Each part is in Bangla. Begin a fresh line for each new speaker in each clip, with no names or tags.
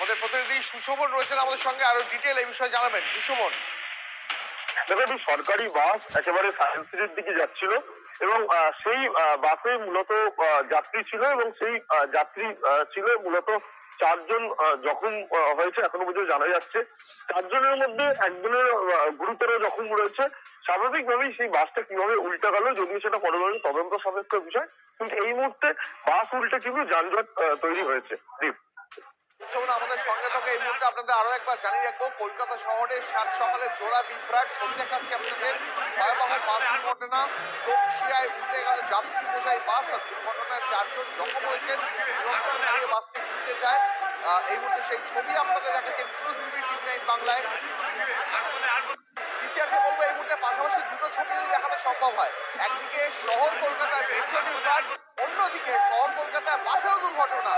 আমাদের প্রতিনিধি সুশোভন রয়েছেন আমাদের সঙ্গে, আরো ডিটেল এই বিষয়ে জানাবেন। সুশোভন,
দেখো, সরকারি বাস একেবারে সায়েন্স সিটির দিকে যাচ্ছিল এবং সেই বাসে মূলত যাত্রী ছিল এবং সেই যাত্রী ছিল মূলত 4 জন জখম হয়েছে এখনো পর্যন্ত জানা যাচ্ছে। 4 জনের মধ্যে একজনের গুরুতর জখম রয়েছে। স্বাভাবিকভাবেই সেই বাসটা কিভাবে উল্টে গেল, যদিও সেটা পরবর্তী তদন্ত সাপেক্ষ বিষয়, কিন্তু এই মুহূর্তে বাস উল্টে কিন্তু যানজট তৈরি হয়েছে।
সুশোভন আমাদের সঙ্গে থাকে এই মুহূর্তে। আপনাদের আরো একবার জানিয়ে রাখবো, কলকাতা শহরে সাত সকালে জোড়া বিভ্রাট ছবি দেখাচ্ছি আপনাদের। ভয়াবহ বাস দুর্ঘটনা, তপসিয়ায় উল্টে গেল যাত্রী বোঝাই বাস, আর দুর্ঘটনায় 4 জন জখম হয়েছেন। নিয়ন্ত্রণ হারিয়ে বাসটি উল্টে যায়। এই মুহূর্তে সেই ছবি আপনাদের দেখাচ্ছে এক্সক্লুসিভলি টিভি9 বাংলায়। পিসিআরকে বলবো এই মুহূর্তে পাশাপাশি দুটো ছবি যদি দেখানো সম্ভব হয়, একদিকে শহর কলকাতায় মেট্রো বিভ্রাট, অন্যদিকে শহর কলকাতায় বাসেও দুর্ঘটনা।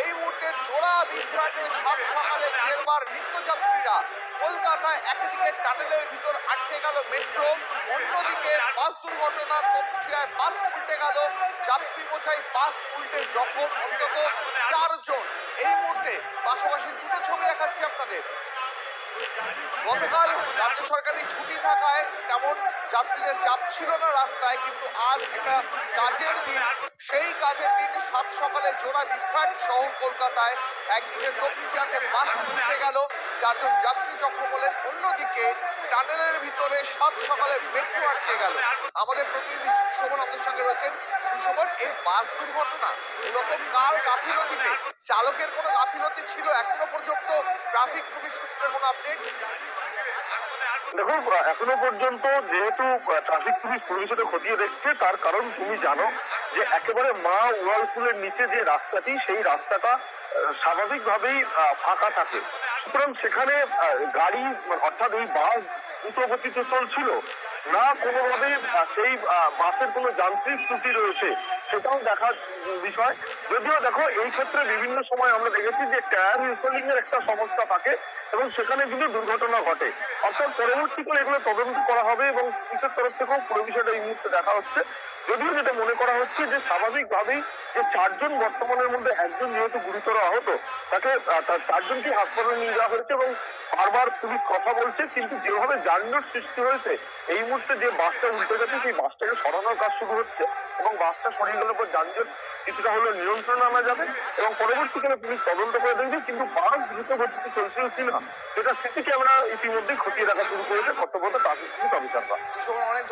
এই মুহূর্তে জোড়া বিভ্রাটে সাত সকালে জেরবার নিত্যযাত্রীরা। কলকাতায় একদিকে টানেলের ভিতর আটকে গেল মেট্রো, অন্যদিকে বাস দুর্ঘটনা, তপসিয়ায় বাস উল্টে গেল, যাত্রী বোঝাই বাস উল্টে জখম অন্তত 4 জন। এই মুহূর্তে পাশাপাশি দুটো ছবি দেখাচ্ছি আপনাদের। গতকাল রাজ্য সরকারি ছুটি থাকায় তেমন যাত্রীদের চাপ ছিল না রাস্তায়, কিন্তু আজ একটা কাজের দিন। সেই কাজের দিন সাত সকালে জোড়া বিভ্রাট শহর কলকাতায়। একদিকে তপসিয়াতে বাস উল্টে গেল, 4 জন যাত্রী জখম হলেন, অন্যদিকে টানেলের ভিতরে সাত সকালে মেট্রো আটকে গেল। আমাদের প্রতিনিধি সুশোভন আমাদের সঙ্গে রয়েছেন। সুশোভন, এই বাস দুর্ঘটনা মূলত কার গাফিলতিতে? চালকের কোনো গাফিলতি ছিল এখনো পর্যন্ত? ট্রাফিক পুলিশ সূত্রে কোনো আপডেট?
দেখো, এখনো পর্যন্ত যেহেতু ট্রাফিক পুলিশ পরিষদে খতিয়ে দেখছে, তার কারণ তুমি জানো যে একেবারে মা ওয়ালপুলের নিচে যে রাস্তাটি, সেই রাস্তাটা স্বাভাবিকভাবেই ফাঁকা থাকে। সুতরাং সেখানে গাড়ি অর্থাৎ ওই বাস দ্রুতগতিতে চলছিল না, কোনোভাবে সেই বাসের কোনো যান্ত্রিক ত্রুটি রয়েছে সেটাও দেখার বিষয়। যদিও দেখো, এই ক্ষেত্রে বিভিন্ন সময় আমরা দেখেছি যে টায়ার রিফিলিং এর একটা সমস্যা থাকে এবং সেখানে কিন্তু দুর্ঘটনা ঘটে। অর্থাৎ পরবর্তীকালে এগুলো তদন্ত করা হবে এবং পুলিশের তরফ থেকেও পুরো বিষয়টা এই মুহূর্তে দেখা হচ্ছে। যদিও যেটা মনে করা হচ্ছে যে স্বাভাবিকভাবেই যে 4 জন বর্তমানের মধ্যে একজন যেহেতু গুরুতর আহত, তাকে 4 জনকে হাসপাতালে নিয়ে যাওয়া হয়েছে এবং বারবার পুলিশ কথা বলছে, কিন্তু যেভাবে যানজট সৃষ্টি হয়েছে এই মুহূর্তে যে বাসটা উল্টে গেছে সেই বাসটাকে সরানোর কাজ শুরু হচ্ছে এবং বাসটা সরিয়ে গেলে পর যানজট কিছুটা হলেও নিয়ন্ত্রণে আনা যাবে এবং পরবর্তীকালে পুলিশ তদন্ত করে দেখবে। কিন্তু বাস দ্রুত গতিতে চলছিল কিনা সেটা সিসি ক্যামেরা ইতিমধ্যেই খতিয়ে দেখা শুরু করেছে কর্তব্যরত ট্রাফিক পুলিশ অফিসাররা।
সুশোভন, অনেক